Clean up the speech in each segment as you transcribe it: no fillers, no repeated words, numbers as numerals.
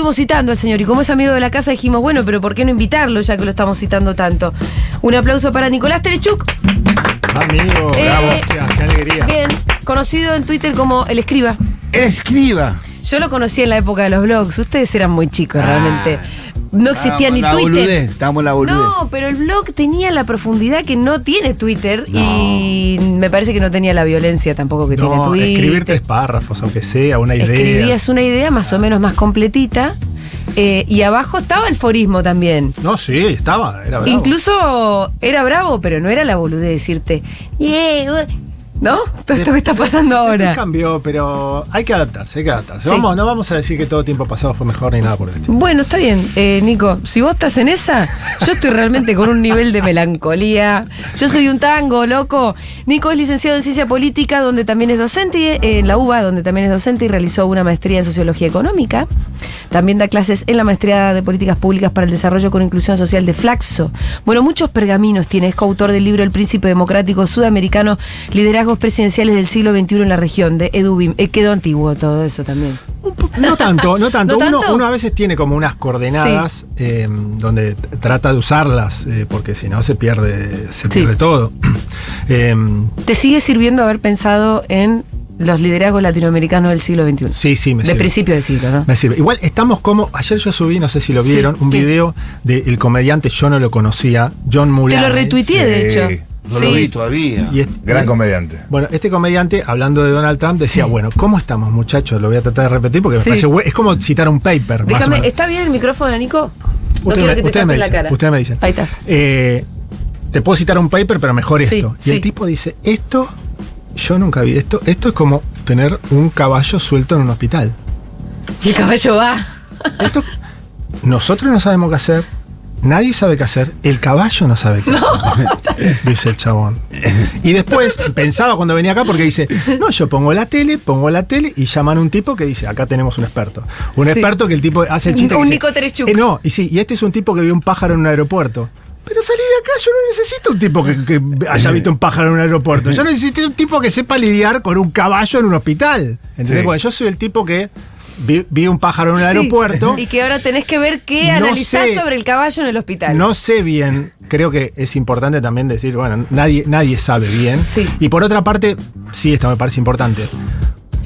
estuvimos citando al señor y como es amigo de la casa dijimos, bueno, pero ¿por qué no invitarlo ya que lo estamos citando tanto? Un aplauso para Nicolás Terechuk. Amigo, bravo, qué alegría. Bien, conocido en Twitter como El Escriba. El Escriba. Yo lo conocí en la época de los blogs, ustedes eran muy chicos realmente. No existía ni Twitter. Estábamos en la boludez. No, pero el blog tenía la profundidad que no tiene Twitter y me parece que no tenía la violencia tampoco que tiene Twitter. Escribir 3 párrafos, aunque sea una idea. Escribías una idea más o menos más completita y abajo estaba el forismo también. No, sí, estaba, era bravo. Incluso era bravo, pero no era la boludez de decirte, ¿no? Todo esto que está pasando ahora. Cambió, pero hay que adaptarse, Sí. No vamos a decir que todo tiempo pasado fue mejor ni nada por el estilo. Bueno, está bien, Nico, si vos estás en esa, yo estoy realmente con un nivel de melancolía. Yo soy un tango, loco. Nico es licenciado en Ciencia Política, donde también es docente, en la UBA, donde también es docente y realizó una maestría en Sociología Económica. También da clases en la Maestría de Políticas Públicas para el Desarrollo con Inclusión Social de Flaxo. Bueno, muchos pergaminos tiene, es coautor del libro El Príncipe Democrático Sudamericano, Liderazgos Presidenciales del Siglo XXI en la Región, de Edubim. Quedó antiguo todo eso también. No tanto. ¿No tanto? Uno a veces tiene como unas coordenadas donde trata de usarlas, porque si no se pierde todo. ¿Te sigue sirviendo haber pensado en los liderazgos latinoamericanos del siglo XXI? Sí, me sirve. De principio de siglo, ¿no? Me sirve. Igual estamos como. Ayer yo subí, no sé si lo vieron, un video del comediante, yo no lo conocía, John Mulaney. Te lo retuiteé, de hecho. No lo vi todavía. Gran comediante. Bueno, este comediante, hablando de Donald Trump, decía, bueno, ¿cómo estamos, muchachos? Lo voy a tratar de repetir porque me parece es como citar un paper. Déjame, ¿está bien el micrófono, Nico? No quiero que te tapes la cara. Ustedes me dicen. Ahí está. Te puedo citar un paper, pero mejor esto. Y el tipo dice, esto, yo nunca vi esto. Esto es como tener un caballo suelto en un hospital. Y el caballo va. Esto, nosotros no sabemos qué hacer. Nadie sabe qué hacer, el caballo no sabe qué hacer, dice el chabón. Y después pensaba cuando venía acá porque dice, no, yo pongo la tele y llaman a un tipo que dice, acá tenemos un experto. Un experto que el tipo hace el chiste. Un Nico Terechuk. No, y este es un tipo que vio un pájaro en un aeropuerto. Pero salí de acá, yo no necesito un tipo que haya visto un pájaro en un aeropuerto. Yo necesito un tipo que sepa lidiar con un caballo en un hospital. ¿Entendés? Bueno, yo soy el tipo que vi un pájaro en un aeropuerto. Y que ahora tenés que ver qué analizás sobre el caballo en el hospital. No sé bien, creo que es importante también decir, bueno, nadie sabe bien. Sí. Y por otra parte, sí, esto me parece importante.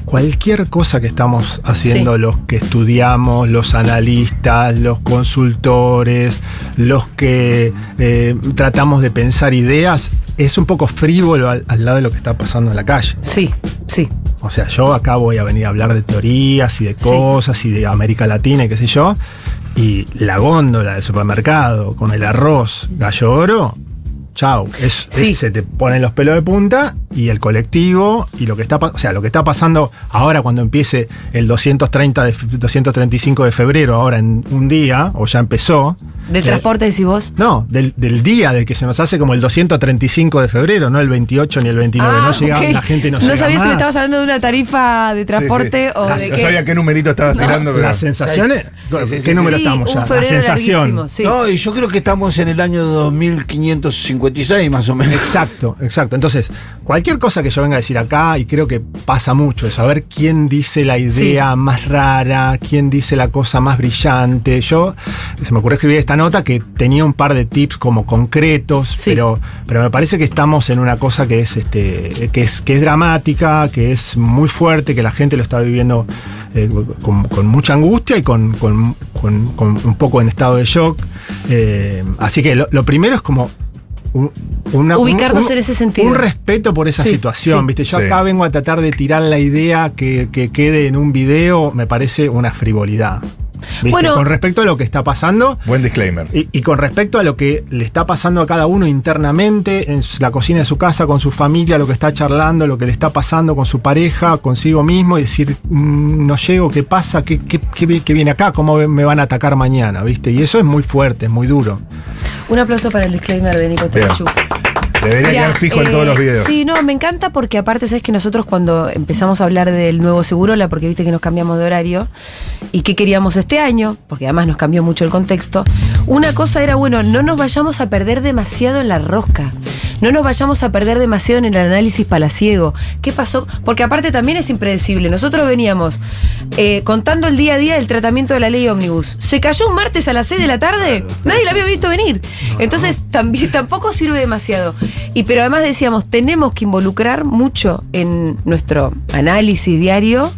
Cualquier cosa que estamos haciendo, los que estudiamos, los analistas, los consultores, los que tratamos de pensar ideas, es un poco frívolo al lado de lo que está pasando en la calle. Sí. O sea, yo acá voy a venir a hablar de teorías y de cosas y de América Latina y qué sé yo. Y la góndola del supermercado con el arroz gallo oro, chau. Se te ponen los pelos de punta y el colectivo y lo que está pasando ahora cuando empiece el 235 de febrero, ahora en un día, o ya empezó. ¿Del transporte decís vos? No, del día de que se nos hace como el 235 de febrero, no el 28 ni el 29. No llegaba, la gente no llega. No sabía más. Si me estabas hablando de una tarifa de transporte o de qué. No sabía qué numerito estabas tirando, pero. Las sensaciones. ¿Qué número estamos ya? La sensación. No, y yo creo que estamos en el año 2556 más o menos. Exacto. Entonces, cualquier cosa que yo venga a decir acá, y creo que pasa mucho, es saber quién dice la idea más rara, quién dice la cosa más brillante. Se me ocurrió escribir esta nota que tenía un par de tips como concretos, pero me parece que estamos en una cosa que es dramática, que es muy fuerte, que la gente lo está viviendo con mucha angustia y con un poco en estado de shock. Así que lo primero es como ubicarnos en ese sentido. Un respeto por esa situación, ¿viste? Yo acá vengo a tratar de tirar la idea que quede en un video, me parece una frivolidad. ¿Viste? Bueno, con respecto a lo que está pasando. Buen disclaimer. Y con respecto a lo que le está pasando a cada uno internamente, en la cocina de su casa, con su familia, lo que está charlando, lo que le está pasando con su pareja, consigo mismo, y decir, no llego, ¿qué pasa? ¿Qué viene acá? ¿Cómo me van a atacar mañana? ¿Viste? Y eso es muy fuerte, es muy duro. Un aplauso para el disclaimer de Nico Terechuk. Debería quedar fijo en todos los videos. Sí, no, me encanta porque aparte sabes que nosotros cuando empezamos a hablar del nuevo Segurola, porque viste que nos cambiamos de horario y qué queríamos este año, porque además nos cambió mucho el contexto, una cosa era, bueno, no nos vayamos a perder demasiado en la rosca. no nos vayamos a perder demasiado en el análisis palaciego. ¿Qué pasó? Porque aparte también es impredecible. Nosotros veníamos contando el día a día del tratamiento de la ley ómnibus. Se cayó un martes a las 6 de la tarde, nadie la había visto venir. Entonces tampoco sirve demasiado. Pero además decíamos, tenemos que involucrar mucho en nuestro análisis diario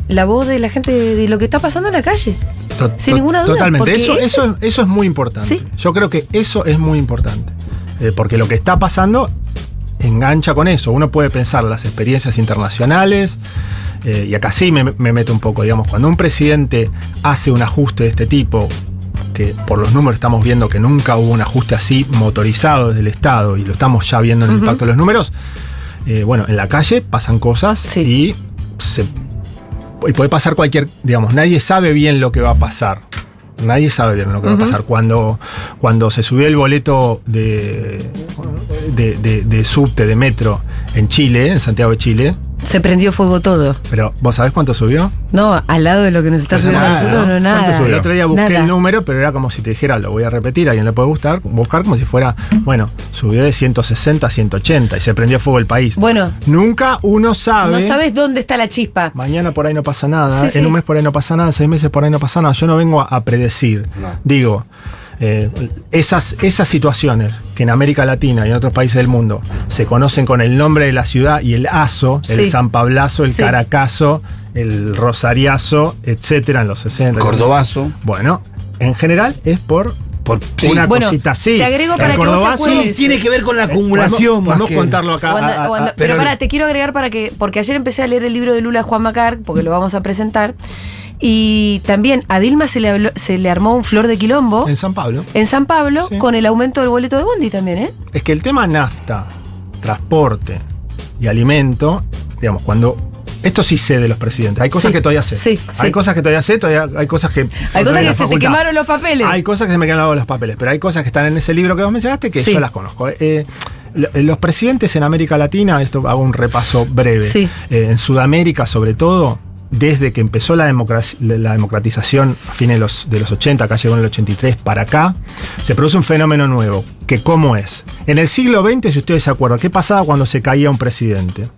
la voz de la gente de lo que está pasando en la calle. Sin ninguna duda. Totalmente. Eso es muy importante. ¿Sí? Yo creo que eso es muy importante. Porque lo que está pasando engancha con eso. Uno puede pensar las experiencias internacionales, y acá sí me meto un poco, digamos, cuando un presidente hace un ajuste de este tipo, que por los números estamos viendo que nunca hubo un ajuste así motorizado desde el Estado, y lo estamos ya viendo en el impacto de los números, bueno, en la calle pasan cosas y puede pasar cualquier, digamos, nadie sabe bien lo que va a pasar. Nadie sabe bien lo que va a pasar. Cuando se subió el boleto de subte, de metro en Chile, en Santiago de Chile, se prendió fuego todo. Pero, ¿vos sabés cuánto subió? No, al lado de lo que nos está subiendo a nosotros, no nada. El otro día busqué el número, pero era como si te dijera, lo voy a repetir, alguien le puede buscar como si fuera, bueno, subió de 160 a 180 y se prendió fuego el país. Bueno. Nunca uno sabe. No sabes dónde está la chispa. Mañana por ahí no pasa nada, en un mes por ahí no pasa nada, 6 meses por ahí no pasa nada. Yo no vengo a predecir. No. Digo, esas situaciones que en América Latina y en otros países del mundo se conocen con el nombre de la ciudad y el aso, el San Pablazo, el Caracazo, el Rosariazo, etcétera, en los 60. Cordobazo. Bueno, en general es por una cosita así. Te agrego para que vos te acuerdes. Tiene que ver con la acumulación. Podemos contarlo acá. Pero pará, te quiero agregar porque ayer empecé a leer el libro de Lula de Juan Macar, porque lo vamos a presentar. Y también a Dilma se le armó un flor de quilombo. En San Pablo. En San Pablo, con el aumento del boleto de bondi también, ¿eh? Es que el tema nafta, transporte y alimento, digamos, cuando... Esto sí sé de los presidentes. Hay cosas que todavía sé. Hay cosas que todavía sé, hay cosas que... Hay cosas que se te quemaron los papeles. Hay cosas que se me quemaron los papeles, pero hay cosas que están en ese libro que vos mencionaste que yo las conozco. Los presidentes en América Latina, esto hago un repaso breve, en Sudamérica sobre todo, desde que empezó la democratización a fines de los 80, acá llegó en el 83 para acá, se produce un fenómeno nuevo, que ¿cómo es? En el siglo XX, si ustedes se acuerdan, ¿qué pasaba cuando se caía un presidente?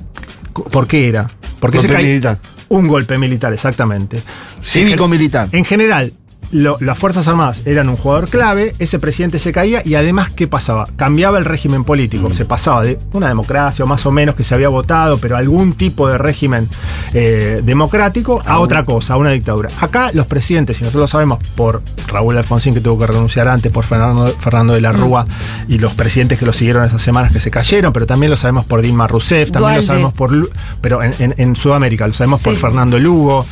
¿Por qué era? Porque golpe militar. Un golpe militar, exactamente. Cívico-militar. En general, las Fuerzas Armadas eran un jugador clave, ese presidente se caía y además, ¿qué pasaba? Cambiaba el régimen político, se pasaba de una democracia o más o menos que se había votado, pero algún tipo de régimen democrático a otra cosa, a una dictadura. Acá los presidentes, y nosotros lo sabemos por Raúl Alfonsín, que tuvo que renunciar antes, por Fernando de la Rúa y los presidentes que lo siguieron esas semanas que se cayeron, pero también lo sabemos por Dilma Rousseff, también lo sabemos pero en Sudamérica, lo sabemos por Fernando Lugo,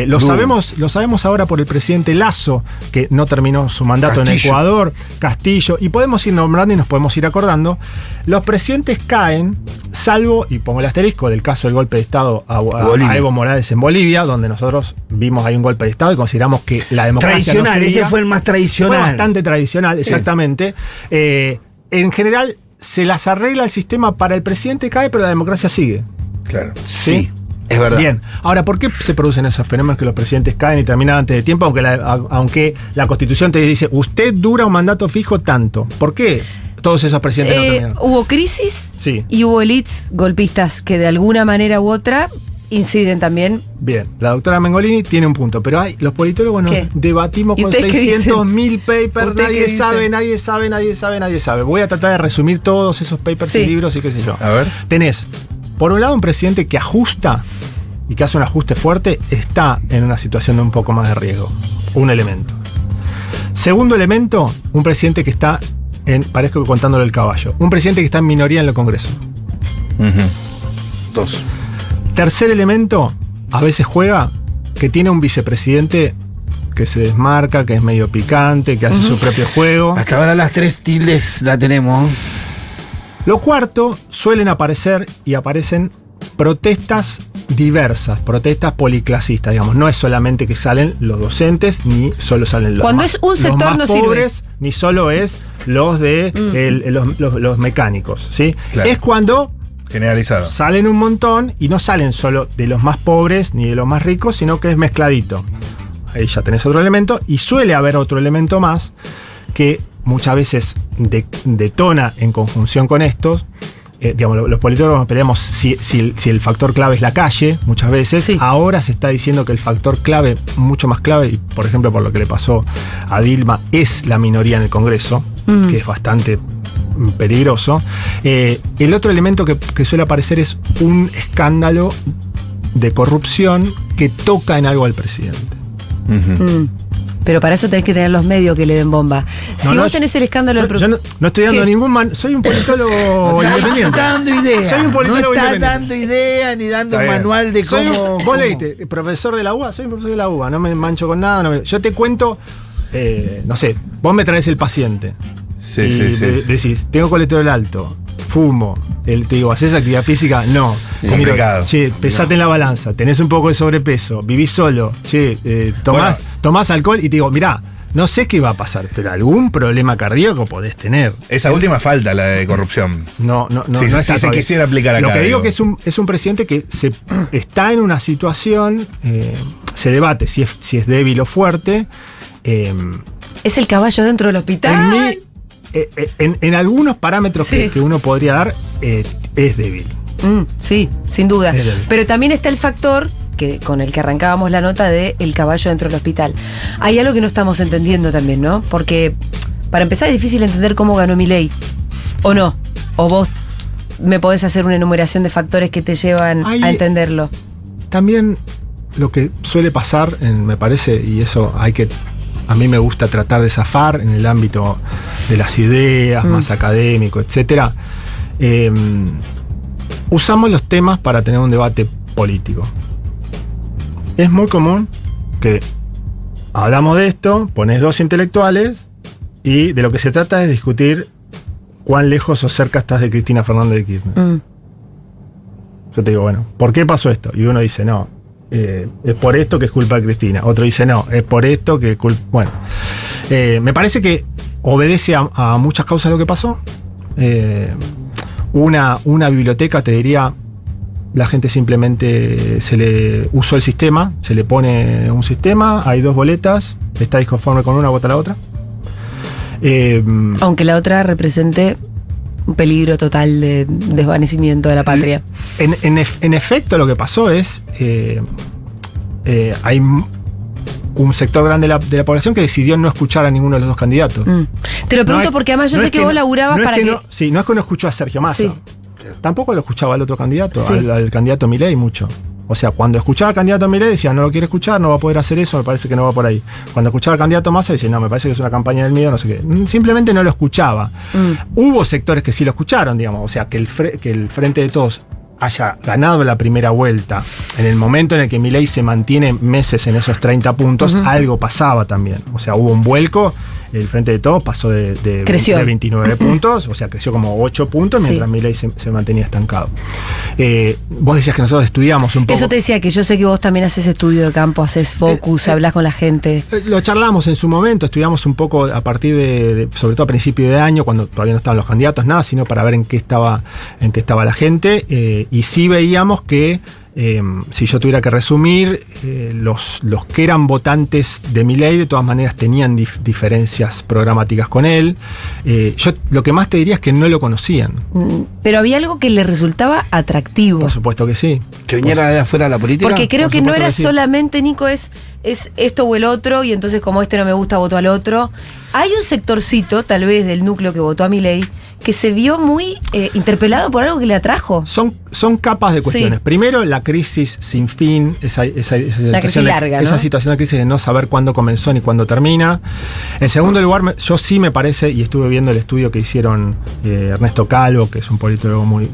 lo sabemos ahora por el presidente Lazo, que no terminó su mandato en Ecuador, Castillo, y podemos ir nombrando y nos podemos ir acordando. Los presidentes caen, salvo, y pongo el asterisco, del caso del golpe de Estado a Evo Morales en Bolivia, donde nosotros vimos ahí un golpe de Estado y consideramos que la democracia tradicional, ese fue el más tradicional. Fue bastante tradicional, exactamente. En general, se las arregla el sistema para el presidente, cae, pero la democracia sigue. Claro. Sí. Es verdad. Bien. Ahora, ¿por qué se producen esos fenómenos que los presidentes caen y terminan antes de tiempo, aunque la Constitución te dice, usted dura un mandato fijo tanto? ¿Por qué todos esos presidentes no terminaron? Hubo crisis y hubo elites golpistas que de alguna manera u otra inciden también. Bien, la doctora Mengolini tiene un punto, pero los politólogos nos debatimos con 600.000 papers, nadie sabe. Voy a tratar de resumir todos esos papers y libros y qué sé yo. A ver. Tenés, por un lado, un presidente que ajusta y que hace un ajuste fuerte, está en una situación de un poco más de riesgo. Un elemento. Segundo elemento, un presidente que está parezco que contándole el caballo. Un presidente que está en minoría en el Congreso. Dos. Tercer elemento, a veces juega, que tiene un vicepresidente que se desmarca, que es medio picante, que hace su propio juego. Hasta ahora las 3 tildes la tenemos. Lo cuarto, suelen aparecer y aparecen protestas diversas, protestas policlasistas, digamos. No es solamente que salen los docentes, ni solo salen los Cuando es un sector no pobres, sirve. ni solo es los de los mecánicos, ¿sí? Claro. Es cuando generalizado. Salen un montón y no salen solo de los más pobres ni de los más ricos, sino que es mezcladito. Ahí ya tenés otro elemento y suele haber otro elemento más que muchas veces detona en conjunción con estos. Digamos, los politólogos nos peleamos si el factor clave es la calle, muchas veces. Sí. Ahora se está diciendo que el factor clave, mucho más clave, y por ejemplo por lo que le pasó a Dilma, es la minoría en el Congreso, que es bastante peligroso. El otro elemento que suele aparecer es un escándalo de corrupción que toca en algo al presidente. Pero para eso tenés que tener los medios que le den bomba. Si vos tenés el escándalo yo no estoy dando ningún soy un politólogo No independiente. está dando idea. Soy un politólogo no está independiente. dando idea ni dando Está bien. manual de cómo. Vos leíste, profesor de la UBA, soy un profesor de la UBA, no me mancho con nada. Yo te cuento, no sé, vos me traes el paciente. Sí, y sí, sí. decís, tengo colesterol alto, fumo. Te digo, ¿hacés actividad física? No. Complicado. Che, pesate en la balanza, tenés un poco de sobrepeso, vivís solo, che, tomás alcohol y te digo, mirá, no sé qué va a pasar, pero algún problema cardíaco podés tener. Esa última falta, la de corrupción. No Si está se todavía. quisiera aplicar acá. Lo que digo digo. que es un presidente que está en una situación, se debate si es débil o fuerte. Es el caballo dentro del hospital. En algunos parámetros Sí. que uno podría dar, es débil. Sí, sin duda. Es débil. Pero también está el factor con el que arrancábamos la nota de el caballo dentro del hospital. Hay algo que no estamos entendiendo también, ¿no? Porque para empezar es difícil entender cómo ganó Milei. ¿O no? ¿O vos me podés hacer una enumeración de factores que te llevan a entenderlo? También lo que suele pasar, me parece, y eso a mí me gusta tratar de zafar en el ámbito de las ideas, más académico, etcétera. Usamos los temas para tener un debate político. Es muy común que hablamos de esto, pones dos intelectuales y de lo que se trata es discutir cuán lejos o cerca estás de Cristina Fernández de Kirchner. Yo te digo, bueno, ¿por qué pasó esto? Y uno dice, no, es por esto que es culpa de Cristina. Otro dice, no, es por esto que es culpa... Bueno, me parece que obedece a muchas causas lo que pasó. Una biblioteca, te diría, la gente simplemente se le usó el sistema, se le pone un sistema, hay dos boletas, está disconforme con una, vota la otra. Aunque la otra represente un peligro total de desvanecimiento de la patria. En efecto, lo que pasó es, hay un sector grande de la población que decidió no escuchar a ninguno de los dos candidatos. Te lo pregunto porque además yo sé que vos laburabas para que... Sí, no es que no escuchó a Sergio Massa. Sí. Tampoco lo escuchaba al otro candidato, Sí. al candidato Milei mucho. O sea, cuando escuchaba al candidato Milei decía, no lo quiere escuchar, no va a poder hacer eso, me parece que no va por ahí. Cuando escuchaba al candidato Massa decía, no, me parece que es una campaña del miedo, no sé qué. Simplemente no lo escuchaba. Hubo sectores que sí lo escucharon, digamos. O sea, que el Frente de Todos haya ganado la primera vuelta, en el momento en el que Milei se mantiene meses en esos 30 puntos, algo pasaba también. O sea, hubo un vuelco, el Frente de Todos pasó de Creció. de 29 puntos, o sea, creció como 8 puntos, Sí. mientras Milei se mantenía estancado. Vos decías que nosotros estudiamos un poco. Eso te decía que yo sé que vos también haces estudio de campo, haces focus, hablas con la gente. Lo charlamos en su momento, estudiamos un poco a partir sobre todo a principio de año, cuando todavía no estaban los candidatos, nada, sino para ver en qué estaba la gente, y sí veíamos que, si yo tuviera que resumir, los que eran votantes de Milei de todas maneras tenían diferencias programáticas con él. Yo lo que más te diría es que no lo conocían. Pero había algo que le resultaba atractivo. Por supuesto que sí. Que viniera de afuera de la política. Porque creo Por que no supuesto era que sí. solamente, Nico, es esto o el otro, y entonces como este no me gusta, voto al otro. Hay un sectorcito, tal vez, del núcleo que votó a Milei, que se vio muy interpelado por algo que le atrajo. Son capas de cuestiones. Sí. Primero, la crisis sin fin, esa crisis larga, ¿no? esa situación de crisis de no saber cuándo comenzó ni cuándo termina. En segundo lugar, yo sí me parece, y estuve viendo el estudio que hicieron Ernesto Calvo, que es un politólogo muy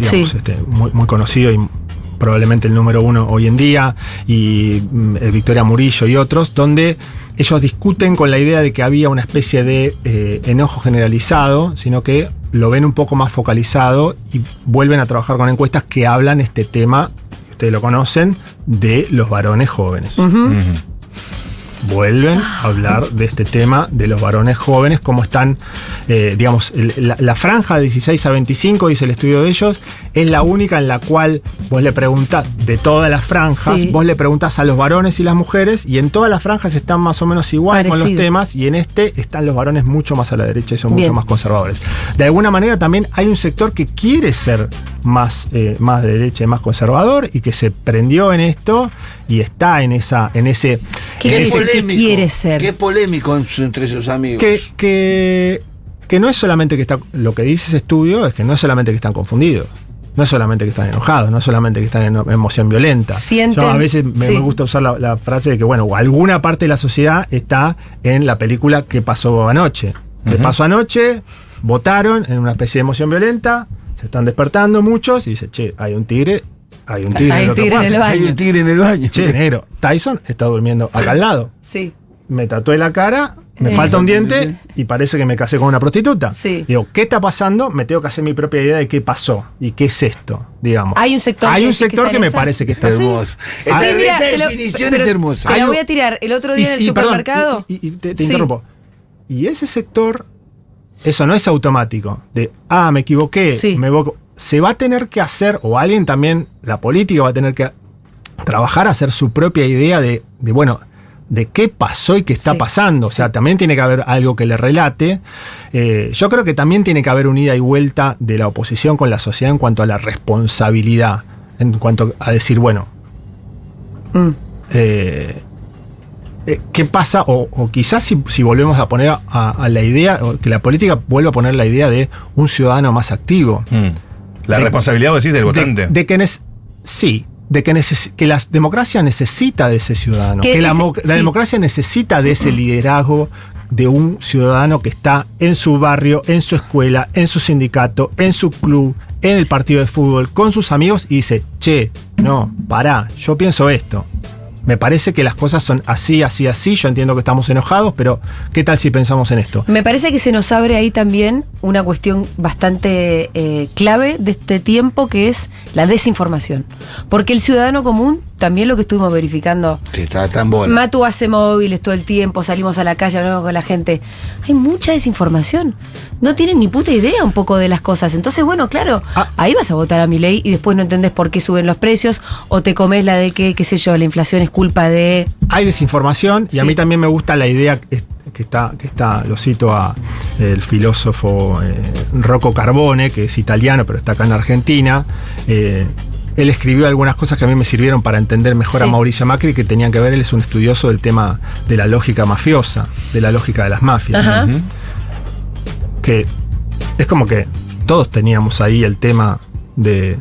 Sí. muy conocido y probablemente el número uno hoy en día, y Victoria Murillo y otros, donde ellos discuten con la idea de que había una especie de enojo generalizado, sino que lo ven un poco más focalizado y vuelven a trabajar con encuestas que hablan este tema, ustedes lo conocen, de los varones jóvenes. vuelven a hablar de este tema de los varones jóvenes, cómo están, digamos, la franja de 16 a 25, dice el estudio de ellos, es la única en la cual vos le preguntás, de todas las franjas, Sí. vos le preguntás a los varones y las mujeres, y en todas las franjas están más o menos igual con los Parecido. temas, y en este están los varones mucho más a la derecha y son Bien. mucho más conservadores. De alguna manera también hay un sector que quiere ser más de derecha y más conservador, y que se prendió en esto y está en ese ¿Qué quiere decir que quiere ser? Qué polémico entre sus amigos. que no es solamente que está, lo que dice ese estudio es que no es solamente que están confundidos, no es solamente que están enojados, no es solamente que están en emoción violenta. Sienten- Yo a veces me sí. gusta usar la frase de que, bueno, alguna parte de la sociedad está en la película ¿Qué pasó anoche? ¿Qué pasó anoche? Votaron en una especie de emoción violenta, se están despertando muchos y dice, che, hay un tigre Hay en un el otro tigre en el cuarto. Hay baño. un tigre en el baño. Che, negro, Tyson está durmiendo acá al lado. Sí. Me tatué la cara, me falta un diente y parece que me casé con una prostituta. Sí. Digo, ¿qué está pasando? Me tengo que hacer mi propia idea de qué pasó y qué es esto, digamos. Hay un sector Hay que un dice que sector está que en me esa. parece que está así. Hermoso. Sí, Esta te lo- definición pero es hermosa. Te la Hay voy un- a tirar. El otro día en el perdón, supermercado. y te Sí. interrumpo. Y ese sector, eso no es automático. De, me equivoqué, Sí. me equivoco. Se va a tener que hacer, o alguien también, la política va a tener que trabajar a hacer su propia idea de bueno, de qué pasó y qué está Sí, pasando. O sea, también tiene que haber algo que le relate. Yo creo que también tiene que haber un ida y vuelta de la oposición con la sociedad en cuanto a la responsabilidad. En cuanto a decir, bueno, Mm. ¿qué pasa? O quizás si volvemos a poner a la idea, o que la política vuelva a poner la idea de un ciudadano más activo. La De- responsabilidad, vos decís, del votante. De que sí, de que la democracia necesita de ese ciudadano. Que Que la sí. democracia necesita de ese liderazgo de un ciudadano que está en su barrio, en su escuela, en su sindicato, en su club, en el partido de fútbol, con sus amigos y dice, che, no, pará, yo pienso esto. Me parece que las cosas son así, así, así. Yo entiendo que estamos enojados, pero ¿qué tal si pensamos en esto? Me parece que se nos abre ahí también una cuestión bastante clave de este tiempo, que es la desinformación. Porque el ciudadano común, también lo que estuvimos verificando, Que está tan bola. Matu hace móviles todo el tiempo, salimos a la calle, hablamos con la gente. Hay mucha desinformación. No tienen ni puta idea un poco de las cosas. Entonces, bueno, claro, ahí vas a votar a Milei y después no entendés por qué suben los precios, o te comes la de que, qué sé yo, la inflación es culpa de... Hay desinformación y a Sí. mí también me gusta la idea que está, lo cito a el filósofo Rocco Carbone, que es italiano, pero está acá en Argentina. Él escribió algunas cosas que a mí me sirvieron para entender mejor Sí. a Mauricio Macri, que tenían que ver, él es un estudioso del tema de la lógica mafiosa, de la lógica de las mafias. Ajá. Que es como que todos teníamos ahí el tema de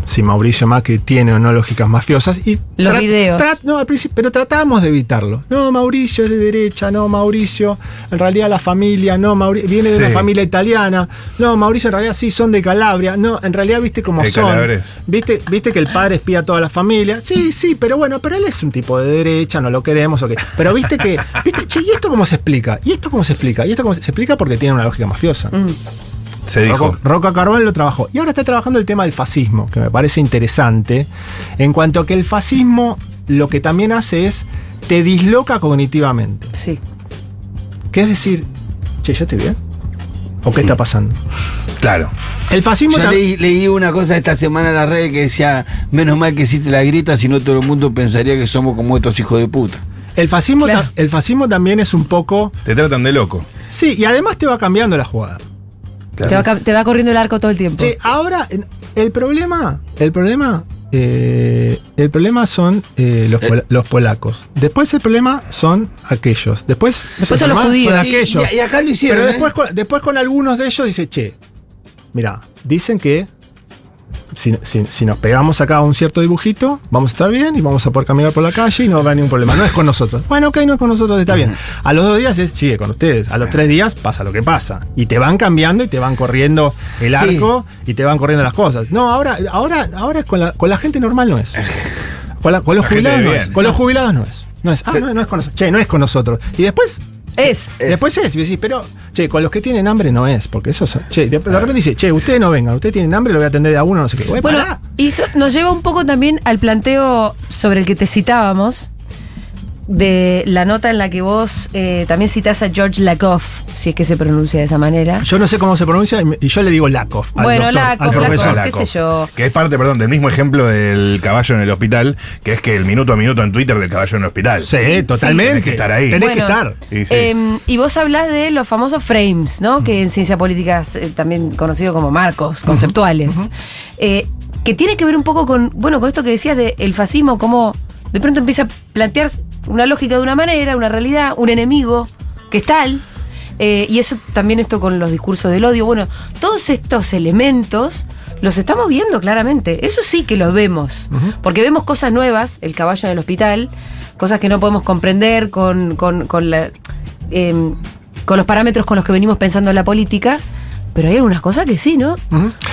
si Mauricio Macri tiene o no lógicas mafiosas. Y Los videos. No, al principio, pero tratábamos de evitarlo. No, Mauricio es de derecha, no, Mauricio, en realidad la familia, no, Mauricio viene de Sí. una familia italiana, no, Mauricio en realidad sí son de Calabria, no, en realidad viste cómo De son. Calabres. ¿Viste que el padre espía a toda la familia? Sí, pero bueno, pero él es un tipo de derecha, no lo queremos, ok. Pero viste, che, ¿y esto cómo se explica? ¿Y esto cómo se explica? ¿Y esto cómo se explica? Porque tiene una lógica mafiosa. Se dijo. Rocco Carbone lo trabajó. Y ahora está trabajando el tema del fascismo, que me parece interesante, en cuanto a que el fascismo lo que también hace es te disloca cognitivamente. Sí. ¿Qué es decir? Che, ¿yo estoy bien? ¿O qué está pasando? Claro. El fascismo Yo también. leí una cosa esta semana en las redes que decía, menos mal que hiciste la grita, si no todo el mundo pensaría que somos como estos hijos de puta. El fascismo, Claro. el fascismo también es un poco. Te tratan de loco. Sí, y además te va cambiando la jugada. Te va corriendo el arco todo el tiempo. Che, ahora, el problema son los polacos. Después el problema son aquellos. Después Son los judíos. aquellos. Y acá lo hicieron. Pero después con algunos de ellos dice, che, mira, dicen que si nos pegamos acá a un cierto dibujito, vamos a estar bien y vamos a poder caminar por la calle y no va a haber ningún problema. No es con nosotros. Bueno, ok, no es con nosotros, está bien. A los 2 días sigue con ustedes. A los 3 días pasa lo que pasa. Y te van cambiando y te van corriendo el Sí. arco y te van corriendo las cosas. No, ahora es con la gente normal no es. Con los La gente jubilados de no bien. es. Con los jubilados no es. No es. No es con nosotros. Che, no es con nosotros. Y después después es, y decís, pero, che, con los que tienen hambre no es, porque eso son, che, de repente dice, che, ustedes no vengan, ustedes tienen hambre, lo voy a atender de a uno, no sé qué. Güey, Bueno, pará. y eso nos lleva un poco también al planteo sobre el que te citábamos, de la nota en la que vos también citás a George Lakoff, si es que se pronuncia de esa manera. Yo no sé cómo se pronuncia y yo le digo Lakoff. Bueno, Lakoff, profesor qué sé yo. Que es parte, perdón, del mismo ejemplo del caballo en el hospital, que es que el minuto a minuto en Twitter del caballo en el hospital. Sí, totalmente. Tenés que estar ahí. Tenés que Bueno, estar. Sí, sí. Y vos hablás de los famosos frames, ¿no? Que en ciencia política es también conocido como marcos conceptuales. Que tiene que ver un poco con esto que decías del fascismo, cómo de pronto empieza a plantear una lógica de una manera, una realidad, un enemigo que es tal. Y eso también esto con los discursos del odio. Bueno, todos estos elementos los estamos viendo claramente. Eso sí que los vemos. Porque vemos cosas nuevas, el caballo en el hospital, cosas que no podemos comprender con los parámetros con los que venimos pensando en la política. Pero hay algunas cosas que sí, ¿no?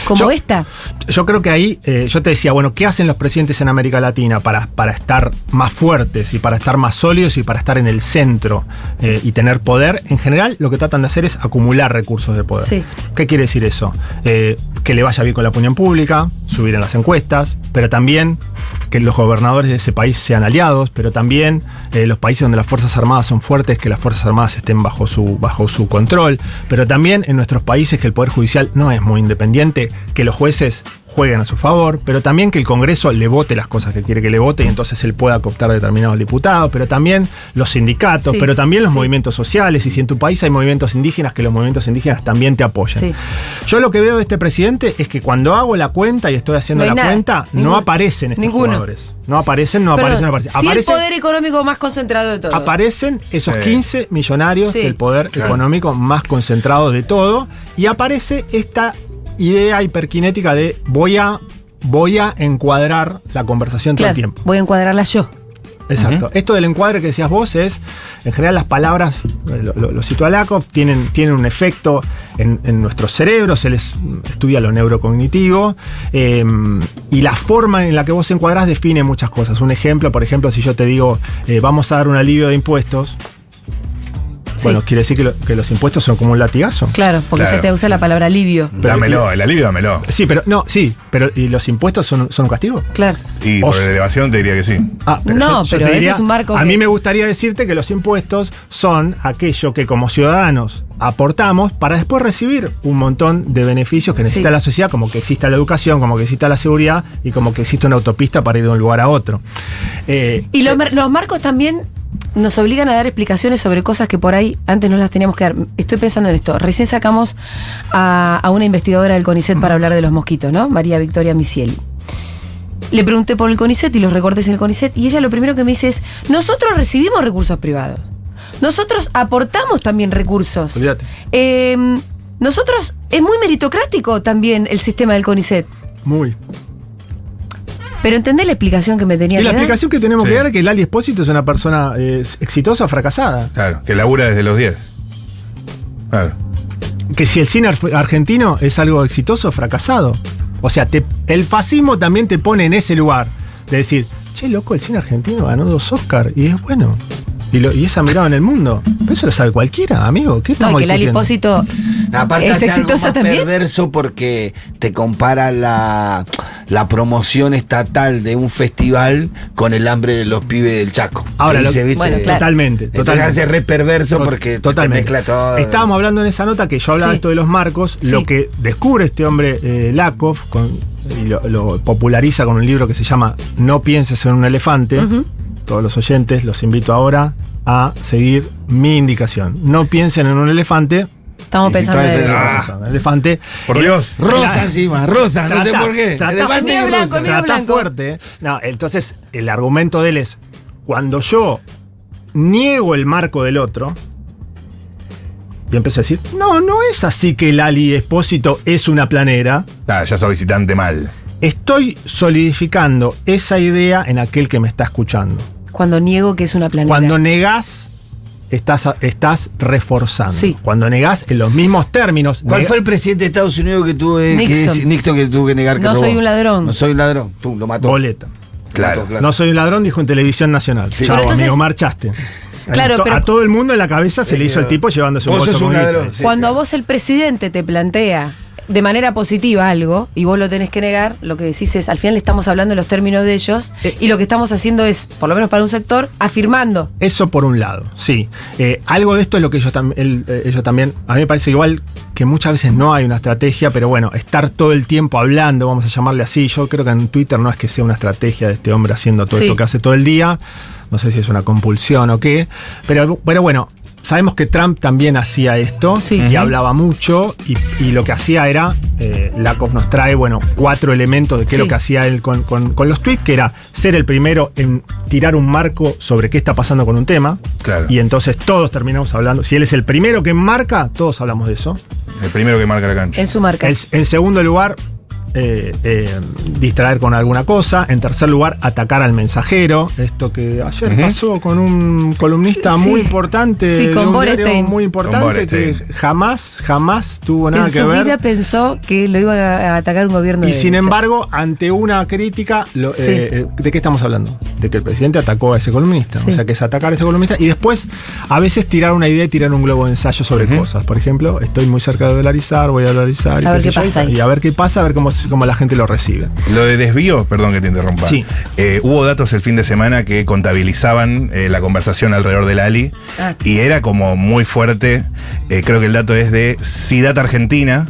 Como esta. Yo creo que ahí, yo te decía, bueno, ¿qué hacen los presidentes en América Latina para estar más fuertes y para estar más sólidos y para estar en el centro y tener poder? En general, lo que tratan de hacer es acumular recursos de poder. Sí. ¿Qué quiere decir eso? Que le vaya bien con la opinión pública, subir en las encuestas, pero también que los gobernadores de ese país sean aliados, pero también los países donde las Fuerzas Armadas son fuertes, que las Fuerzas Armadas estén bajo su control, pero también en nuestros países que el Poder Judicial no es muy independiente, que los jueces jueguen a su favor, pero también que el Congreso le vote las cosas que quiere que le vote y entonces él pueda cooptar determinados diputados, pero también los sindicatos, Sí, pero también los sí. movimientos sociales, y si en tu país hay movimientos indígenas, que los movimientos indígenas también te apoyen. Sí. Yo lo que veo de este presidente es que cuando hago la cuenta y estoy haciendo No hay la nada. cuenta, Ninguno. no aparecen estos Ninguno. jugadores. No aparecen. Perdón, sí, Aparecen, el poder económico más concentrado de todo. aparecen esos Sí. 15 millonarios Sí. del poder Claro. económico más concentrado de todo, y aparece esta idea hiperkinética de voy a encuadrar la conversación todo Claro, el tiempo. voy a encuadrarla yo. Exacto. Esto del encuadre que decías vos es, en general las palabras, lo citó Lakoff, tienen un efecto en nuestros cerebros, él estudia lo neurocognitivo, y la forma en la que vos encuadrás define muchas cosas. Un ejemplo, por ejemplo, si yo te digo, vamos a dar un alivio de impuestos, bueno, quiere decir que los impuestos son como un latigazo. Claro, porque Claro. se te usa la palabra alivio. Dámelo, el alivio dámelo. Sí, pero ¿y los impuestos son un castigo? Claro. Y por la elevación te diría que sí. No, pero te ese es un marco A que- mí me gustaría decirte que los impuestos son aquello que como ciudadanos aportamos para después recibir un montón de beneficios que necesita Sí. la sociedad, como que exista la educación, como que exista la seguridad y como que exista una autopista para ir de un lugar a otro. Y los marcos también nos obligan a dar explicaciones sobre cosas que por ahí antes no las teníamos que dar. Estoy pensando en esto. Recién sacamos a una investigadora del CONICET para hablar de los mosquitos, ¿no? María Victoria Misieli. Le pregunté por el CONICET y los recortes en el CONICET, y ella lo primero que me dice es, nosotros recibimos recursos privados. Nosotros aportamos también recursos. Olvídate. Nosotros, es muy meritocrático también el sistema del CONICET. Muy. Pero ¿entendés la explicación que me tenía Y que la dar? explicación que tenemos Sí. que dar es que Lali Espósito es una persona exitosa o fracasada. Claro, que labura desde los 10. Claro. Que si el cine argentino es algo exitoso o fracasado. O sea, el fascismo también te pone en ese lugar de decir, che, loco, el cine argentino ganó 2 Oscars y es bueno. Y esa mirada en el mundo. Pero eso lo sabe cualquiera, amigo. ¿Qué No, estamos y que Lali discutiendo? Espósito Aparte es hace algo exitosa más también. perverso porque te compara la promoción estatal de un festival con el hambre de los pibes del Chaco. Ahora, Te dice, Bueno, claro. Totalmente. Entonces hace re perverso porque Totalmente. te mezcla todo. Estábamos hablando en esa nota que yo hablaba Sí. de esto de los marcos. Sí. Lo que descubre este hombre Lakoff y lo populariza con un libro que se llama No pienses en un elefante. Ujú. Todos los oyentes los invito ahora a seguir mi indicación. No piensen en un elefante. Estamos pensando entonces, en... Un elefante. Por Dios. Rosa encima, rosa, no sé Trata- por qué. trata- Elefante Medio y blanco, rosa. medio Trata blanco. fuerte. No, entonces el argumento de él es, cuando yo niego el marco del otro, y empiezo a decir, no es así que Lali Espósito es una planera, Ah, ya sos visitante mal. estoy solidificando esa idea en aquel que me está escuchando. Cuando niego que es una planeta. Cuando negás, estás reforzando. Sí. Cuando negás en los mismos términos. ¿Cuál fue el presidente de Estados Unidos que tuvo Nixon. que tuvo que negar que No robó? soy un ladrón. No soy un ladrón. Pum, lo mató. Boleta. Claro. Lo mató, No soy un ladrón, dijo en Televisión Nacional. Sí. Chao, Pero entonces- amigo, marchaste. Claro, pero- A todo el mundo en la cabeza se le hizo el tipo llevándose un Vos voto sos un comunista. ladrón. Sí. Cuando a vos el presidente te plantea de manera positiva algo y vos lo tenés que negar, lo que decís es, al final le estamos hablando en los términos de ellos y lo que estamos haciendo es, por lo menos para un sector, afirmando. Eso por un lado, sí. Algo de esto es lo que ellos también, a mí me parece igual que muchas veces no hay una estrategia, pero bueno, estar todo el tiempo hablando, vamos a llamarle así, yo creo que en Twitter no es que sea una estrategia de este hombre haciendo todo esto que hace todo el día, no sé si es una compulsión o qué, pero bueno, sabemos que Trump también hacía esto y hablaba mucho y lo que hacía era, Lakoff nos trae, 4 elementos de qué es lo que hacía él con los tweets, que era ser el primero en tirar un marco sobre qué está pasando con un tema. Claro. Y entonces todos terminamos hablando. Si él es el primero que marca, todos hablamos de eso. El primero que marca la cancha. En su marca. En segundo lugar, distraer con alguna cosa. En tercer lugar, atacar al mensajero. Esto que ayer pasó con un columnista muy importante, sí, con de un diario muy importante, que jamás tuvo nada que ver. En su vida pensó que lo iba a atacar un gobierno y de sin derecha. embargo, ante una crítica, ¿de qué estamos hablando? De que el presidente atacó a ese columnista. O sea, que es atacar a ese columnista y después, a veces, tirar una idea y tirar un globo de ensayo sobre cosas. Por ejemplo, estoy muy cerca de dolarizar, voy a dolarizar. A ver qué pasa ahí. Y a ver qué pasa, a ver cómo la gente lo recibe. Lo de desvío, perdón que te interrumpa. Sí. Hubo datos el fin de semana que contabilizaban la conversación alrededor del Ali y era como muy fuerte. Creo que el dato es de Cidata Argentina,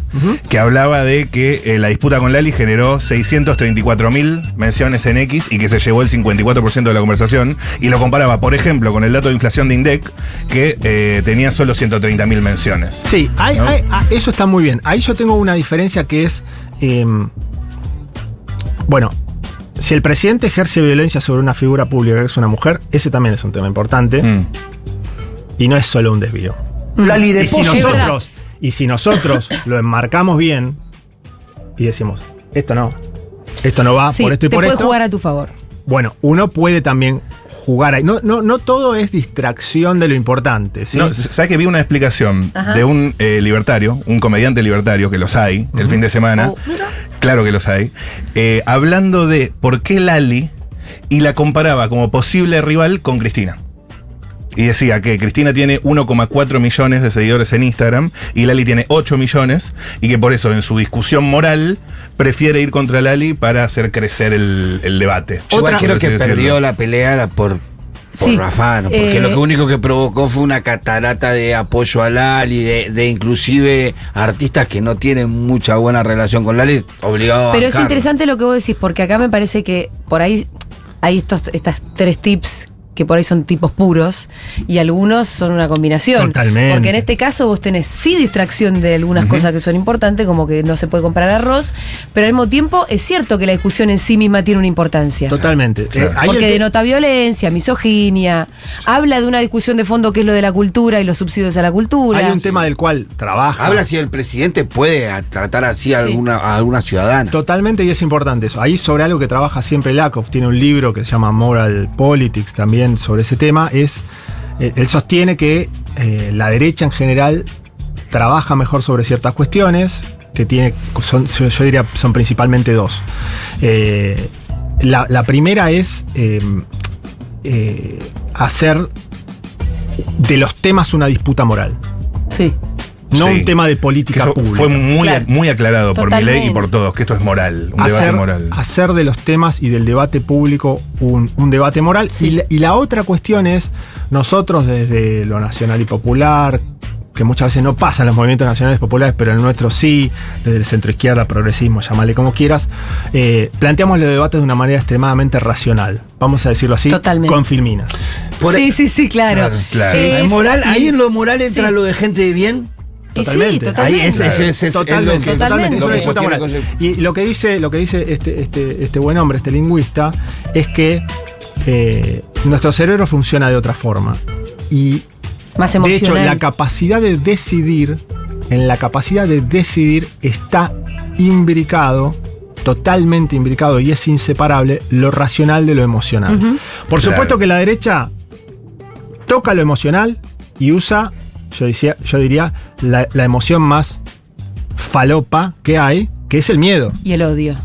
que hablaba de que la disputa con Lali generó 634.000 menciones en X y que se llevó el 54% de la conversación, y lo comparaba, por ejemplo, con el dato de inflación de INDEC, que tenía solo 130.000 menciones. Sí, eso está muy bien. Ahí yo tengo una diferencia que es, si el presidente ejerce violencia sobre una figura pública que es una mujer, ese también es un tema importante y no es solo un desvío. Lali de Y si nosotros lo enmarcamos bien y decimos, esto no va por esto y por esto. Te puede jugar a tu favor. Bueno, uno puede también jugar ahí. No todo es distracción de lo importante, ¿sí? No, ¿sabes que vi una explicación de un libertario, un comediante libertario, que los hay, el fin de semana? Claro que los hay. Hablando de por qué Lali, y la comparaba como posible rival con Cristina. Y decía que Cristina tiene 1,4 millones de seguidores en Instagram y Lali tiene 8 millones, y que por eso en su discusión moral prefiere ir contra Lali para hacer crecer el debate. Yo creo que perdió la pelea por Rafa, ¿no? Porque lo único que provocó fue una catarata de apoyo a Lali, de inclusive artistas que no tienen mucha buena relación con Lali, obligado a Pero es bancarlo. interesante lo que vos decís, porque acá me parece que por ahí hay estas 3 tips que por ahí son tipos puros y algunos son una combinación. Totalmente. Porque en este caso vos tenés distracción de algunas cosas que son importantes, como que no se puede comprar arroz, pero al mismo tiempo es cierto que la discusión en sí misma tiene una importancia. Totalmente. Claro. Porque denota violencia, misoginia, habla de una discusión de fondo que es lo de la cultura y los subsidios a la cultura. Hay un tema del cual trabaja. Habla si el presidente puede tratar así a alguna ciudadana. Totalmente, y es importante eso. Ahí sobre algo que trabaja siempre Lakoff, tiene un libro que se llama Moral Politics también sobre ese tema, él sostiene que la derecha en general trabaja mejor sobre ciertas cuestiones, que yo diría son principalmente 2. La primera es hacer de los temas una disputa moral. Sí. No un tema de política eso pública. fue muy aclarado por Totalmente. Milei y por todos, que esto es moral, un debate moral. Hacer de los temas y del debate público un debate moral. Sí. Y la otra cuestión es, nosotros desde lo nacional y popular, que muchas veces no pasan los movimientos nacionales populares, pero el nuestro sí, desde el centro izquierda, progresismo, llamale como quieras, planteamos los debates de una manera extremadamente racional, vamos a decirlo así, Totalmente. con filminas. Sí, claro. Claro. ¿Es moral? Ahí en lo moral entra lo de gente de bien. Y Totalmente. sí, totalmente. Ahí es Totalmente. Es una disputa Lo que moral. sostiene Y lo que dice este buen hombre, este lingüista, es que nuestro cerebro funciona de otra forma. Y Más de emocional. hecho, en la capacidad de decidir está imbricado, totalmente imbricado, y es inseparable lo racional de lo emocional. Por supuesto que la derecha toca lo emocional y usa, yo diría, la emoción más falopa que hay, que es el miedo. Y el odio.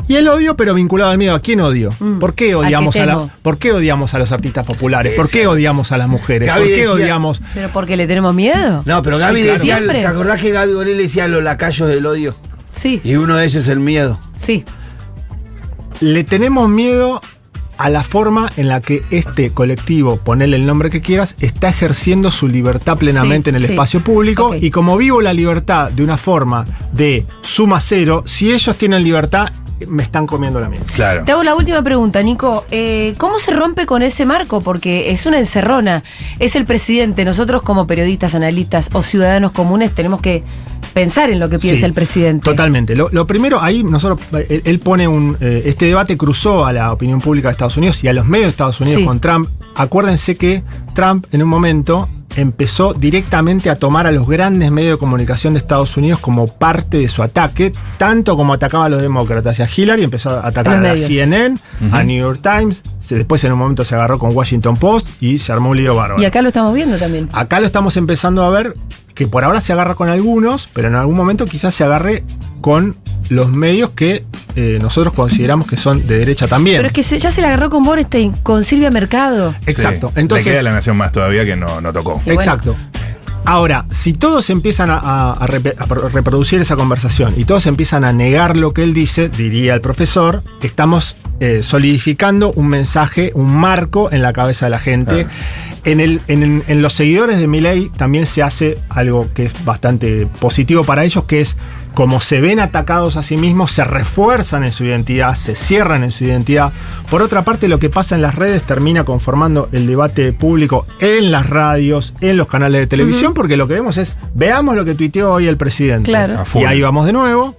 Y el odio, pero vinculado al miedo. ¿A quién odio? ¿Por qué odiamos ¿Por qué odiamos a los artistas populares? ¿Por qué odiamos a las mujeres? Gaby ¿Por qué decía, odiamos? ¿Pero porque le tenemos miedo? No, pero Gaby decía, Siempre. ¿te acordás que Gaby Gorel decía los lacayos del odio? Sí, Y uno de ellos es el miedo. sí. Le tenemos miedo a la forma en la que este colectivo, ponele el nombre que quieras, está ejerciendo su libertad plenamente en el espacio público. Ok. Y como vivo la libertad de una forma de suma cero, si ellos tienen libertad, me están comiendo la mía. Claro. Te hago la última pregunta, Nico. ¿Cómo se rompe con ese marco? Porque es una encerrona. Es el presidente. Nosotros como periodistas, analistas o ciudadanos comunes tenemos que pensar en lo que piensa Sí, el presidente. Totalmente. Lo primero, ahí nosotros, él pone este debate cruzó a la opinión pública de Estados Unidos y a los medios de Estados Unidos Sí. con Trump. Acuérdense que Trump en un momento empezó directamente a tomar a los grandes medios de comunicación de Estados Unidos como parte de su ataque, tanto como atacaba a los demócratas y a Hillary, empezó a atacar Los a la medios. CNN, a New York Times, después en un momento se agarró con Washington Post y se armó un lío bárbaro. Y acá lo estamos viendo también. Acá lo estamos empezando a ver que por ahora se agarra con algunos, pero en algún momento quizás se agarre con los medios que nosotros consideramos que son de derecha también. Pero es que ya se la agarró con Borstein, con Silvia Mercado. Exacto. Sí. Entonces, Le queda La Nación Más todavía que no tocó. Y bueno. exacto. Ahora, si todos empiezan a reproducir esa conversación y todos empiezan a negar lo que él dice, diría el profesor, estamos solidificando un mensaje, un marco en la cabeza de la gente. En los seguidores de Milei también se hace algo que es bastante positivo para ellos, que es como se ven atacados a sí mismos, se refuerzan en su identidad, se cierran en su identidad. Por otra parte, lo que pasa en las redes termina conformando el debate público en las radios, en los canales de televisión, porque lo que vemos es, veamos lo que tuiteó hoy el presidente. Claro. A full. Y ahí vamos de nuevo.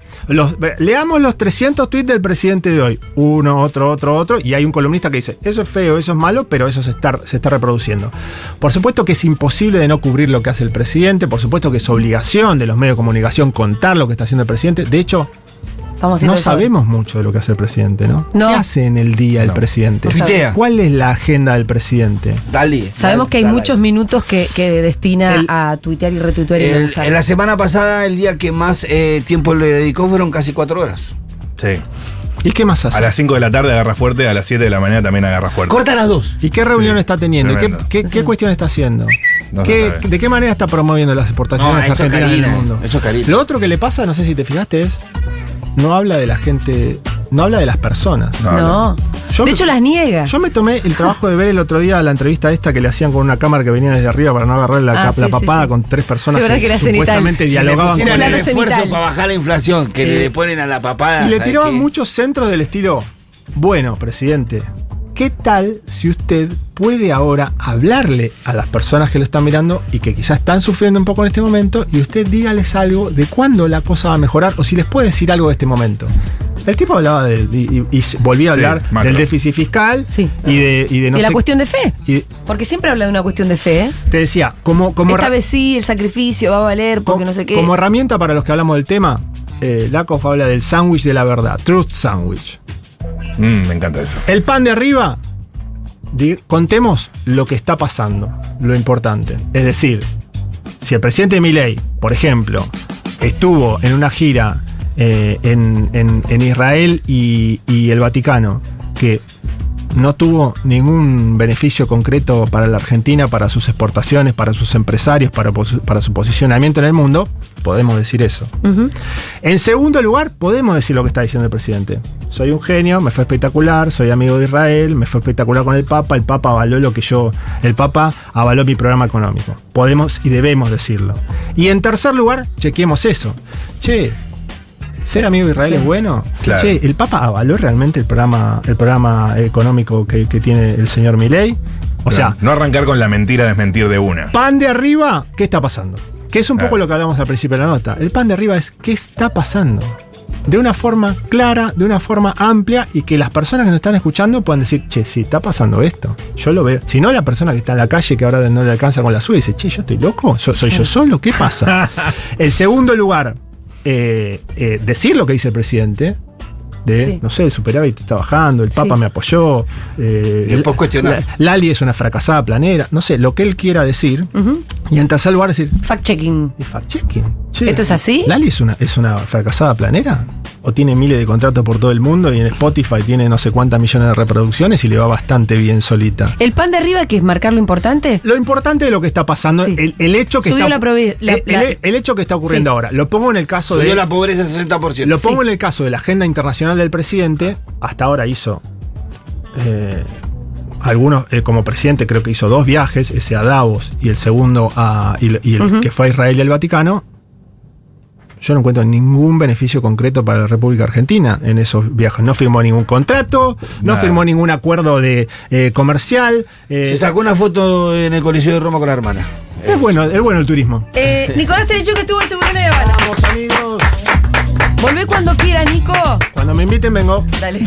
Leamos los 300 tweets del presidente de hoy. Uno, otro. Y hay un columnista que dice, eso es feo, eso es malo, pero eso se está reproduciendo. Por supuesto que es imposible de no cubrir lo que hace el presidente. Por supuesto que es obligación de los medios de comunicación contar lo que está haciendo el presidente. De hecho, Vamos a ir no a eso. sabemos mucho de lo que hace el presidente, ¿no? No. ¿Qué hace en el día el presidente? No Tuitea. ¿Cuál es la agenda del presidente? Dale. Sabemos que hay dale. muchos minutos que destina El- a tuitear y retuitear y me gusta. En la semana pasada, el día que más tiempo le dedicó fueron casi 4 horas. Sí. ¿Y qué más hace? A las 5 de la tarde agarra fuerte, a las 7 de la mañana también agarra fuerte. Corta a las 2. ¿Y qué reunión Sí, está teniendo? ¿Y tremendo. qué cuestión está haciendo? No se sabe. ¿De qué manera está promoviendo las exportaciones No, eso argentinas en el Karina, mundo? eso Karina. Lo otro que le pasa, no sé si te fijaste, es no habla de la gente, no habla de las personas. No. Yo De me- hecho, las niega. Yo me tomé el trabajo de ver el otro día la entrevista esta que le hacían con una cámara que venía desde arriba para no agarrar la Sí, papada sí. con 3 personas Es verdad que era supuestamente cenital. dialogaban Si le con pusieran Plano el esfuerzo cenital. para bajar la inflación que le ponen a la papada. Y le ¿sabes tiraban qué? muchos centros del estilo, bueno, presidente, ¿qué tal si usted puede ahora hablarle a las personas que lo están mirando y que quizás están sufriendo un poco en este momento y usted dígales algo de cuándo la cosa va a mejorar o si les puede decir algo de este momento? El tipo hablaba y volvía a Sí, hablar macro. del déficit fiscal Sí. y de no Y la sé- cuestión de fe. y Porque siempre habla de una cuestión de fe, ¿eh? te decía, como Esta vez sí, el sacrificio va a valer porque no sé qué. Como herramienta para los que hablamos del tema, Lakoff habla del sándwich de la verdad, truth sandwich. Me encanta eso. El pan de arriba, contemos lo que está pasando, lo importante. Es decir, si el presidente Milei, por ejemplo, estuvo en una gira en Israel y el Vaticano, que no tuvo ningún beneficio concreto para la Argentina, para sus exportaciones, para sus empresarios, para su posicionamiento en el mundo, podemos decir eso. Ujú. En segundo lugar, podemos decir lo que está diciendo el presidente. Soy un genio, me fue espectacular, soy amigo de Israel, me fue espectacular con el Papa avaló el Papa avaló mi programa económico. Podemos y debemos decirlo. Y en tercer lugar, chequeemos eso. Che, ¿ser amigo de Israel Sí. es bueno? Claro. Che, ¿el Papa avaló realmente el programa económico que tiene el señor Milei? O sea, no arrancar con la mentira, desmentir de una. pan de arriba, ¿qué está pasando? Que es un poco Claro. lo que hablamos al principio de la nota. El pan de arriba es ¿qué está pasando? De una forma clara, de una forma amplia y que las personas que nos están escuchando puedan decir, che, sí, está pasando esto. Yo lo veo. Si no, la persona que está en la calle que ahora no le alcanza con la suya dice, che, yo estoy loco, soy yo solo, ¿qué pasa? En segundo lugar, decir lo que dice el presidente. Sí. No sé, el superávit está bajando, el Papa Sí. me apoyó. después cuestionar. Lali es una fracasada planera, no sé, lo que él quiera decir. Ujú. Y entras al lugar y decir, Fact-checking. ¿y fact-checking? Che, ¿Esto es así? ¿Lali es una fracasada planera? ¿O tiene miles de contratos por todo el mundo y en Spotify tiene no sé cuántas millones de reproducciones y le va bastante bien solita? ¿El pan de arriba que es marcar lo importante? Lo importante de lo que está pasando, Sí. el hecho que Subió está, el hecho que está ocurriendo Sí. ahora, lo pongo en el caso Subió de... la pobreza 60%. Lo pongo Sí. en el caso de la agenda internacional del presidente. Hasta ahora hizo algunos, como presidente creo que hizo 2 viajes, ese a Davos y el segundo el que fue a Israel y el Vaticano. Yo no encuentro ningún beneficio concreto para la República Argentina en esos viajes. No firmó ningún contrato, no Nada. firmó ningún acuerdo de comercial. Se sacó una foto en el Coliseo de Roma con la hermana. Es bueno el turismo. Nicolás Tenechuk estuvo en Seguridad de Habana. Vamos, amigos. Volvé cuando quiera, Nico. Cuando me inviten vengo. Dale.